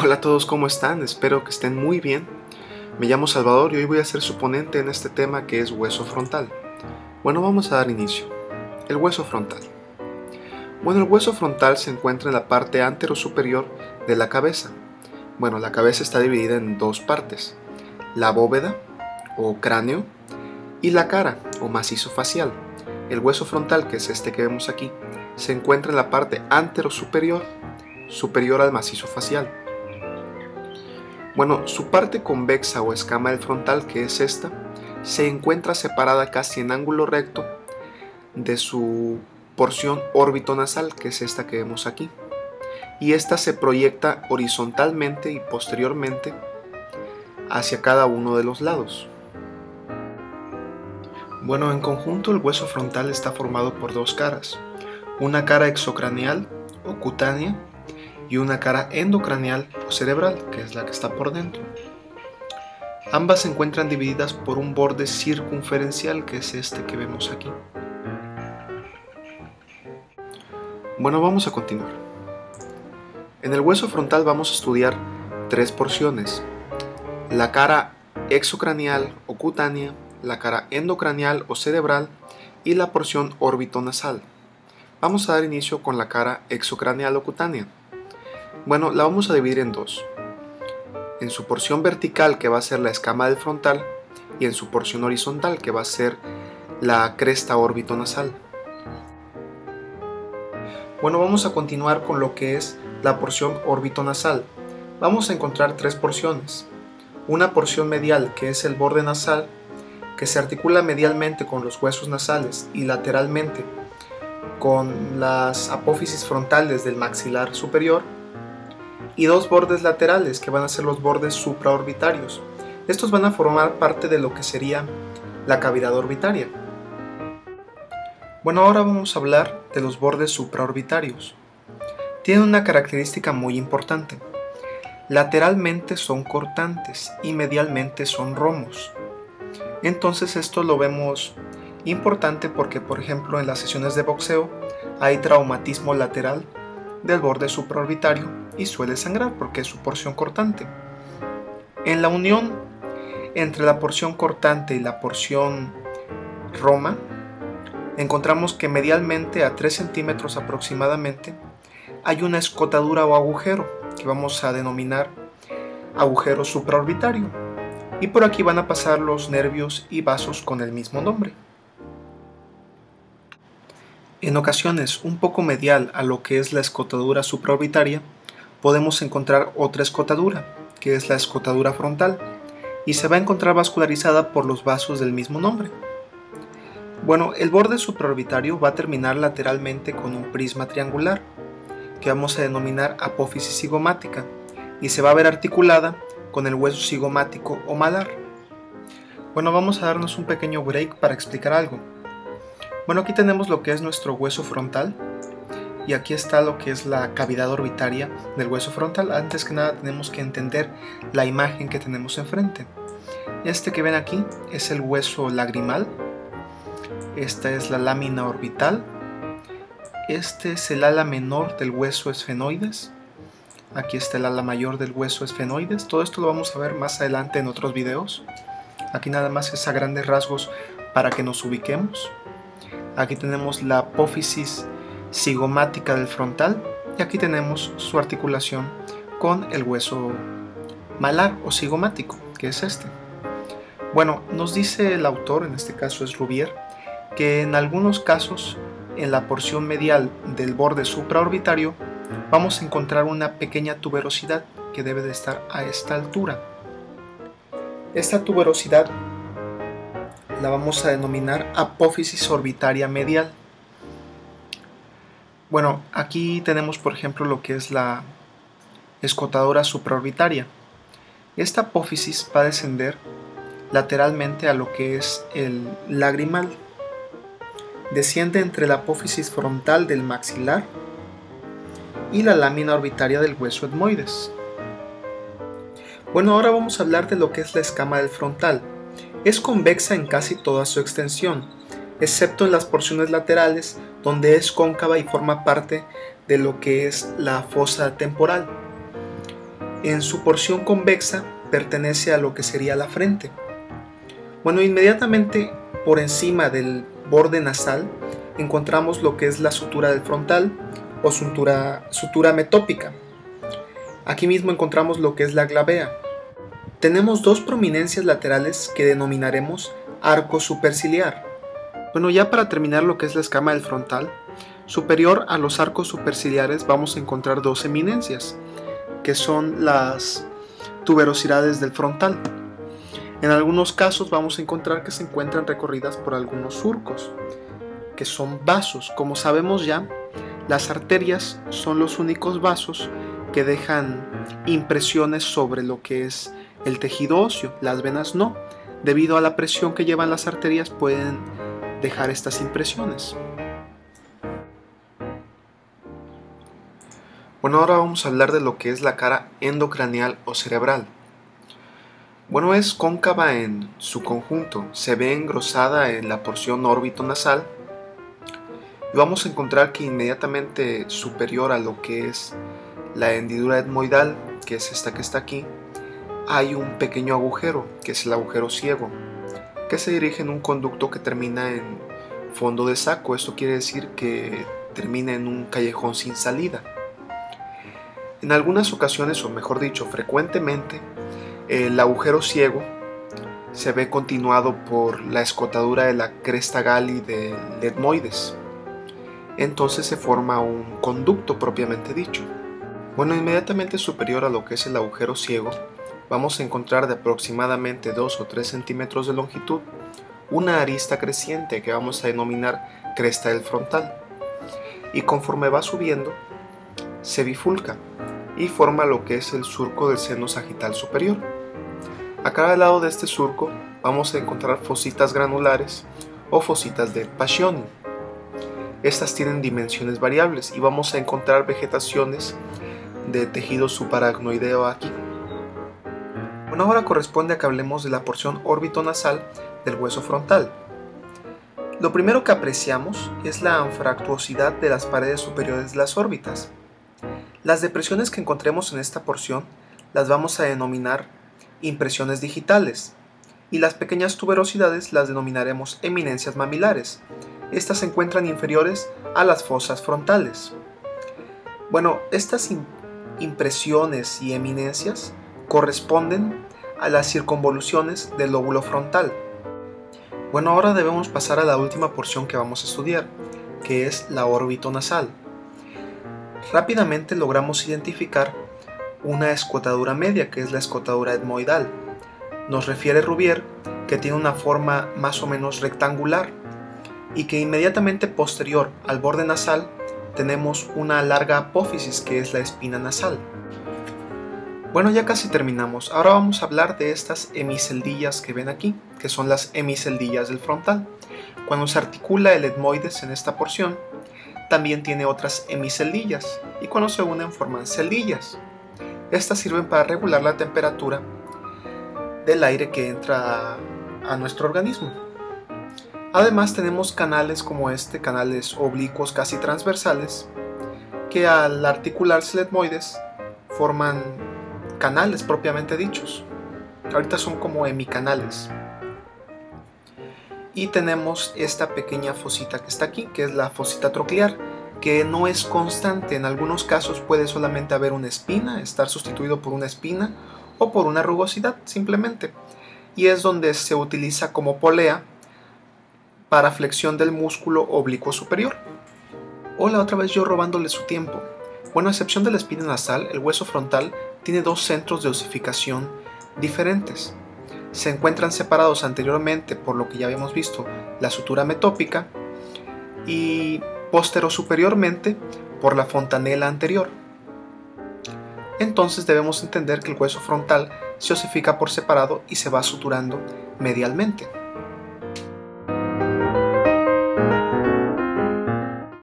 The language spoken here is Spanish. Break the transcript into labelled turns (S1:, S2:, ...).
S1: Hola a todos, ¿cómo están? Espero que estén muy bien. Me llamo Salvador y hoy voy a ser su ponente en este tema que es hueso frontal. Bueno, vamos a dar inicio. El hueso frontal. Bueno, el hueso frontal se encuentra en la parte anterosuperior de la cabeza. Bueno, la cabeza está dividida en dos partes: la bóveda o cráneo y la cara o macizo facial. El hueso frontal, que es este que vemos aquí, se encuentra en la parte anterosuperior, superior al macizo facial. Bueno, su parte convexa o escama del frontal, que es esta, se encuentra separada casi en ángulo recto de su porción órbito-nasal, que es esta que vemos aquí, y esta se proyecta horizontalmente y posteriormente hacia cada uno de los lados. Bueno, en conjunto el hueso frontal está formado por dos caras: una cara exocraneal o cutánea y una cara endocraneal o cerebral, que es la que está por dentro. Ambas se encuentran divididas por un borde circunferencial, que es este que vemos aquí. Bueno, vamos a continuar. En el hueso frontal vamos a estudiar tres porciones: la cara exocraneal o cutánea, la cara endocraneal o cerebral y la porción órbito-nasal. Vamos a dar inicio con la cara exocraneal o cutánea. Bueno, la vamos a dividir en dos: en su porción vertical, que va a ser la escama del frontal, y en su porción horizontal, que va a ser la cresta órbito-nasal. Bueno, vamos a continuar con lo que es la porción órbito-nasal. Vamos a encontrar tres porciones: una porción medial, que es el borde nasal, que se articula medialmente con los huesos nasales y lateralmente con las apófisis frontales del maxilar superior, y dos bordes laterales, que van a ser los bordes supraorbitarios. Estos van a formar parte de lo que sería la cavidad orbitaria. Bueno, ahora vamos a hablar de los bordes supraorbitarios. Tienen una característica muy importante: lateralmente son cortantes y medialmente son romos. Entonces esto lo vemos importante porque, por ejemplo, en las sesiones de boxeo hay traumatismo lateral del borde supraorbitario y suele sangrar porque es su porción cortante. En la unión entre la porción cortante y la porción roma, encontramos que medialmente a 3 centímetros aproximadamente hay una escotadura o agujero que vamos a denominar agujero supraorbitario, y por aquí van a pasar los nervios y vasos con el mismo nombre. En ocasiones un poco medial a lo que es la escotadura supraorbitaria, podemos encontrar otra escotadura, que es la escotadura frontal, y se va a encontrar vascularizada por los vasos del mismo nombre. Bueno, el borde supraorbitario va a terminar lateralmente con un prisma triangular, que vamos a denominar apófisis cigomática, y se va a ver articulada con el hueso cigomático o malar. Bueno, vamos a darnos un pequeño break para explicar algo. Bueno, aquí tenemos lo que es nuestro hueso frontal y aquí está lo que es la cavidad orbitaria del hueso frontal. Antes que nada tenemos que entender la imagen que tenemos enfrente. Este que ven aquí es el hueso lagrimal, esta es la lámina orbital, este es el ala menor del hueso esfenoides, aquí está el ala mayor del hueso esfenoides. Todo esto lo vamos a ver más adelante en otros videos. Aquí nada más es a grandes rasgos para que nos ubiquemos. Aquí tenemos la apófisis cigomática del frontal y aquí tenemos su articulación con el hueso malar o cigomático, que es este. Bueno, nos dice el autor, en este caso es Rouvier, que en algunos casos en la porción medial del borde supraorbitario vamos a encontrar una pequeña tuberosidad que debe de estar a esta altura. Esta tuberosidad la vamos a denominar apófisis orbitaria medial. Bueno, aquí tenemos por ejemplo lo que es la escotadura supraorbitaria. Esta apófisis va a descender lateralmente a lo que es el lagrimal. Desciende entre la apófisis frontal del maxilar y la lámina orbitaria del hueso etmoides. Bueno, ahora vamos a hablar de lo que es la escama del frontal. Es convexa en casi toda su extensión, excepto en las porciones laterales donde es cóncava y forma parte de lo que es la fosa temporal. En su porción convexa pertenece a lo que sería la frente. Bueno, inmediatamente por encima del borde nasal encontramos lo que es la sutura del frontal o sutura metópica. Aquí mismo encontramos lo que es la glavea. Tenemos dos prominencias laterales que denominaremos arco superciliar. Bueno, ya para terminar lo que es la escama del frontal, superior a los arcos superciliares vamos a encontrar dos eminencias, que son las tuberosidades del frontal. En algunos casos vamos a encontrar que se encuentran recorridas por algunos surcos, que son vasos. Como sabemos ya, las arterias son los únicos vasos que dejan impresiones sobre lo que es el tejido óseo. Las venas no. Debido a la presión que llevan las arterias pueden dejar estas impresiones. Bueno, ahora vamos a hablar de lo que es la cara endocraneal o cerebral. Bueno, es cóncava en su conjunto, se ve engrosada en la porción órbito-nasal y vamos a encontrar que inmediatamente superior a lo que es la hendidura etmoidal, que es esta que está aquí, hay un pequeño agujero, que es el agujero ciego, que se dirige en un conducto que termina en fondo de saco. Esto quiere decir que termina en un callejón sin salida. En algunas ocasiones, o mejor dicho, frecuentemente, el agujero ciego se ve continuado por la escotadura de la cresta gali del etmoides. Entonces se forma un conducto propiamente dicho. Bueno, inmediatamente superior a lo que es el agujero ciego, vamos a encontrar de aproximadamente 2 o 3 centímetros de longitud una arista creciente que vamos a denominar cresta del frontal. Y conforme va subiendo, se bifurca y forma lo que es el surco del seno sagital superior. A cada lado de este surco vamos a encontrar fositas granulares o fositas de Pacchioni. Estas tienen dimensiones variables y vamos a encontrar vegetaciones de tejido subaracnoideo aquí. Bueno, ahora corresponde a que hablemos de la porción órbito-nasal del hueso frontal. Lo primero que apreciamos es la anfractuosidad de las paredes superiores de las órbitas. Las depresiones que encontremos en esta porción las vamos a denominar impresiones digitales y las pequeñas tuberosidades las denominaremos eminencias mamilares. Estas se encuentran inferiores a las fosas frontales. Bueno, estas impresiones y eminencias corresponden a las circunvoluciones del lóbulo frontal. Bueno, ahora debemos pasar a la última porción que vamos a estudiar, que es la órbito nasal. Rápidamente logramos identificar una escotadura media, que es la escotadura etmoidal. Nos refiere Rubier que tiene una forma más o menos rectangular y que inmediatamente posterior al borde nasal tenemos una larga apófisis, que es la espina nasal. Bueno, ya casi terminamos. Ahora vamos a hablar de estas hemiceldillas que ven aquí, que son las hemiceldillas del frontal. Cuando se articula el etmoides en esta porción, también tiene otras hemiceldillas y cuando se unen forman celdillas. Estas sirven para regular la temperatura del aire que entra a nuestro organismo. Además tenemos canales como este, canales oblicuos casi transversales, que al articularse el etmoides forman canales propiamente dichos. Ahorita son como hemicanales. Y tenemos esta pequeña fosita que está aquí, que es la fosita troclear, que no es constante. En algunos casos puede solamente haber una espina, estar sustituido por una espina o por una rugosidad simplemente. Y es donde se utiliza como polea para flexión del músculo oblicuo superior. Hola, otra vez yo robándole su tiempo. Bueno, a excepción de la espina nasal, el hueso frontal tiene dos centros de osificación diferentes. Se encuentran separados anteriormente por lo que ya habíamos visto, la sutura metópica, y posterosuperiormente por la fontanela anterior. Entonces debemos entender que el hueso frontal se osifica por separado y se va suturando medialmente.